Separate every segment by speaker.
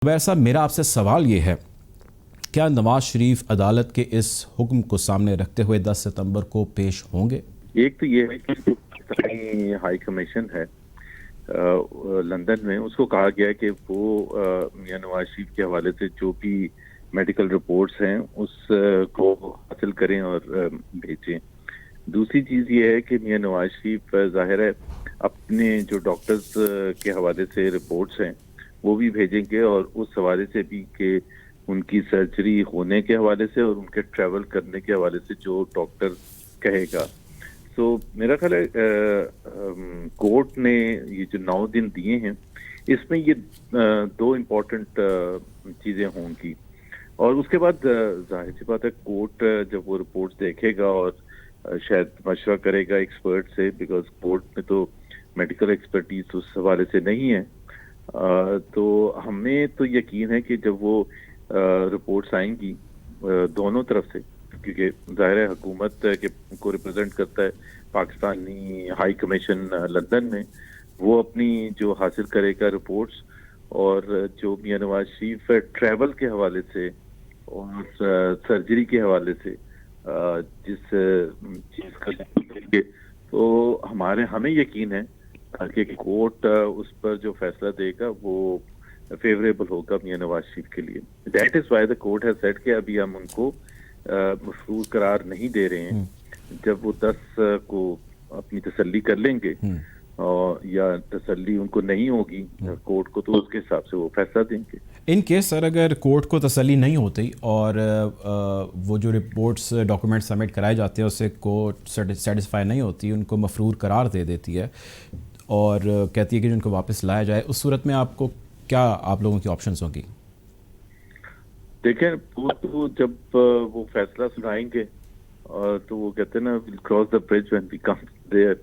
Speaker 1: زبیر صاحب، میرا آپ سے سوال یہ ہے، کیا نواز شریف عدالت کے اس حکم کو سامنے رکھتے ہوئے 10 ستمبر کو پیش ہوں گے؟
Speaker 2: ایک تو یہ ہے کہ پاکستانی ہائی کمیشن ہے لندن میں، اس کو کہا گیا ہے کہ وہ میاں نواز شریف کے حوالے سے جو بھی میڈیکل رپورٹس ہیں اس کو حاصل کریں اور بھیجیں۔ دوسری چیز یہ ہے کہ میاں نواز شریف ظاہر ہے اپنے جو ڈاکٹرز کے حوالے سے رپورٹس ہیں وہ بھی بھیجیں گے، اور اس حوالے سے بھی کہ ان کی سرجری ہونے کے حوالے سے اور ان کے ٹریول کرنے کے حوالے سے جو ڈاکٹر کہے گا۔ تو میرا خیال ہے کورٹ نے یہ جو 9 دن دیے ہیں اس میں یہ 2 امپورٹنٹ چیزیں ہوں گی، اور اس کے بعد ظاہر سی بات ہے کورٹ جب وہ رپورٹس دیکھے گا اور شاید مشورہ کرے گا ایکسپرٹ سے، بیکاز کورٹ میں تو میڈیکل ایکسپرٹیز اس حوالے سے نہیں ہے، تو ہمیں تو یقین ہے کہ جب وہ رپورٹس آئیں گی دونوں طرف سے، کیونکہ ظاہر ہے حکومت کو ریپرزینٹ کرتا ہے پاکستانی ہائی کمیشن لندن میں، وہ اپنی جو حاصل کرے گا رپورٹس، اور جو میاں نواز شریف ٹریول کے حوالے سے اور سرجری کے حوالے سے جس چیز کا تو ہمیں یقین ہے کہ کورٹ اس پر جو فیصلہ دے گا وہ فیوریبل ہوگا میاں نواز شریف کے لیے۔ That is why the court has said کہ ابھی ہم ان کو مفروض قرار نہیں دے رہے ہیں، جب وہ 10 کو اپنی تسلی کر لیں گے یا تسلی ان کو نہیں ہوگی کورٹ کو، تو اس کے حساب سے وہ فیصلہ دیں گے۔
Speaker 1: ان کیس سر اگر کورٹ کو تسلی نہیں ہوتی اور وہ جو رپورٹس ڈاکومنٹ سبمٹ کرائے جاتے ہیں اس سے کورٹ سیٹسفائی نہیں ہوتی، ان کو مفرور قرار دے دیتی ہے اور کہتی ہے کہ ان کو واپس لایا جائے، اس صورت میں آپ کو کیا آپ لوگوں کی آپشنز ہوں گی؟
Speaker 2: دیکھیں وہ تو جب وہ فیصلہ سنائیں گے تو وہ کہتے ہیں نا cross the bridge when we come there,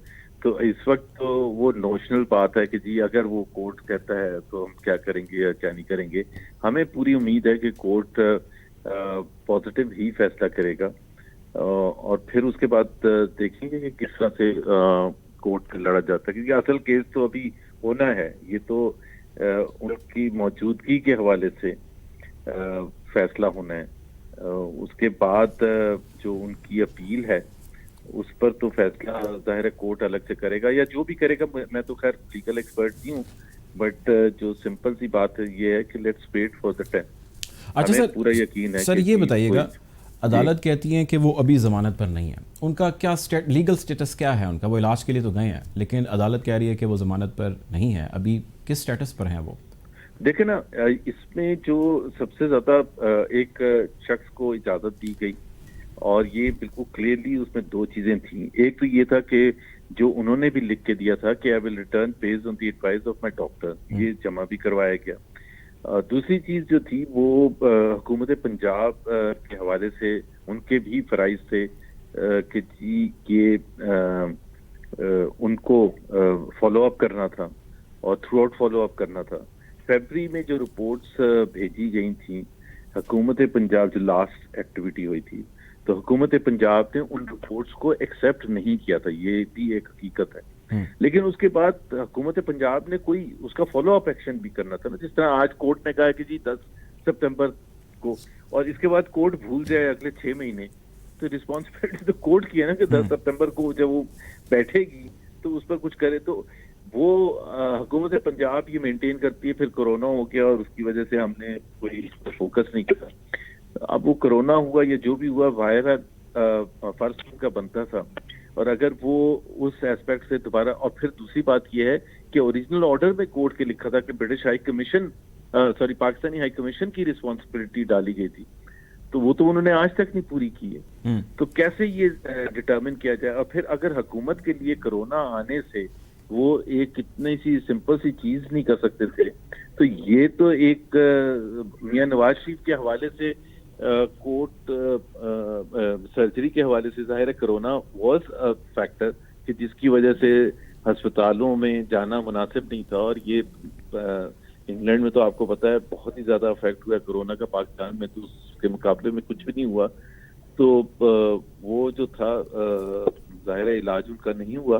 Speaker 2: تو اس وقت تو وہ نوشنل بات ہے کہ جی اگر وہ کورٹ کہتا ہے تو ہم کیا کریں گے یا کیا نہیں کریں گے۔ ہمیں پوری امید ہے کہ کورٹ پازیٹیو ہی فیصلہ کرے گا، اور پھر اس کے بعد دیکھیں گے کہ کس طرح سے کورٹ لڑا جاتا ہے، کیونکہ اصل کیس تو ابھی ہونا ہے، یہ تو ان کی موجودگی کے حوالے سے فیصلہ ہونا ہے۔ اس کے بعد جو ان کی اپیل ہے اس پر تو فیصلہ ظاہر ہے کورٹ الگ سے کرے گا، یا جو بھی کرے گا۔ میں تو خیر لیگل ایکسپرٹ نہیں ہوں، بٹ جو سمپل سی بات ہے یہ ہے کہ let's wait for the time.
Speaker 1: اچھا
Speaker 2: ہمیں پورا یقین ہے
Speaker 1: سر
Speaker 2: کہ
Speaker 1: یہ بتائیے گا، عدالت
Speaker 2: جی
Speaker 1: کہتی ہیں کہ وہ ابھی ضمانت پر نہیں ہے، ان کا کیا لیگل سٹیٹس کیا ہے ان کا؟ وہ علاج کے لیے تو گئے ہیں لیکن عدالت کہہ رہی ہے کہ وہ ضمانت پر نہیں ہے، ابھی کس سٹیٹس پر ہیں وہ؟
Speaker 2: دیکھیں نا، اس میں جو سب سے زیادہ ایک شخص کو اجازت دی گئی، اور یہ بالکل کلیئرلی اس میں 2 چیزیں تھیں۔ ایک تو یہ تھا کہ جو انہوں نے بھی لکھ کے دیا تھا کہ I will return based on the advise of my doctor, یہ جمع بھی کروایا گیا۔ دوسری چیز جو تھی وہ حکومت پنجاب کے حوالے سے ان کے بھی فرائض تھے کہ جی یہ ان کو فالو اپ کرنا تھا اور تھرو آؤٹ فالو اپ کرنا تھا۔ فیبری میں جو رپورٹس بھیجی گئی تھیں حکومت پنجاب، جو لاسٹ ایکٹیویٹی ہوئی تھی، تو حکومت پنجاب نے ان رپورٹس کو ایکسیپٹ نہیں کیا تھا، یہ بھی ایک حقیقت ہے۔ لیکن اس کے بعد حکومت پنجاب نے کوئی اس کا فالو اپ ایکشن بھی کرنا تھا نا، جس طرح آج کورٹ نے کہا کہ جی 10 سپتمبر کو، اور اس کے بعد کورٹ بھول جائے اگلے 6 مہینے، تو رسپانسبلٹی تو کورٹ کی ہے نا کہ 10 سپتمبر کو جب وہ بیٹھے گی تو اس پر کچھ کرے۔ تو وہ حکومت پنجاب یہ مینٹین کرتی ہے، پھر کورونا ہو گیا اور اس کی وجہ سے ہم نے کوئی فوکس نہیں کیا۔ اب وہ کرونا ہوا یا جو بھی ہوا، ظاہر ہے فرض ان کا بنتا تھا، اور اگر وہ اس ایسپیکٹ سے دوبارہ، اور پھر دوسری بات یہ ہے کہ اوریجنل آرڈر میں کورٹ کے لکھا تھا کہ British high commission Pakistani high commission کی رسپانسبلٹی ڈالی گئی تھی، تو وہ تو انہوں نے آج تک نہیں پوری کی ہے۔ تو کیسے یہ ڈٹرمن کیا جائے؟ اور پھر اگر حکومت کے لیے کرونا آنے سے وہ ایک کتنی سی سمپل سی چیز نہیں کر سکتے تھے، تو یہ تو ایک میاں نواز شریف کے حوالے سے کورٹ سرجری کے حوالے سے ظاہر ہے کرونا واز فیکٹر کہ جس کی وجہ سے ہسپتالوں میں جانا مناسب نہیں تھا، اور یہ انگلینڈ میں تو آپ کو پتا ہے بہت ہی زیادہ افیکٹ ہوا کرونا کا، پاکستان میں تو اس کے مقابلے میں کچھ بھی نہیں ہوا۔ تو وہ جو تھا ظاہر علاج ان کا نہیں ہوا،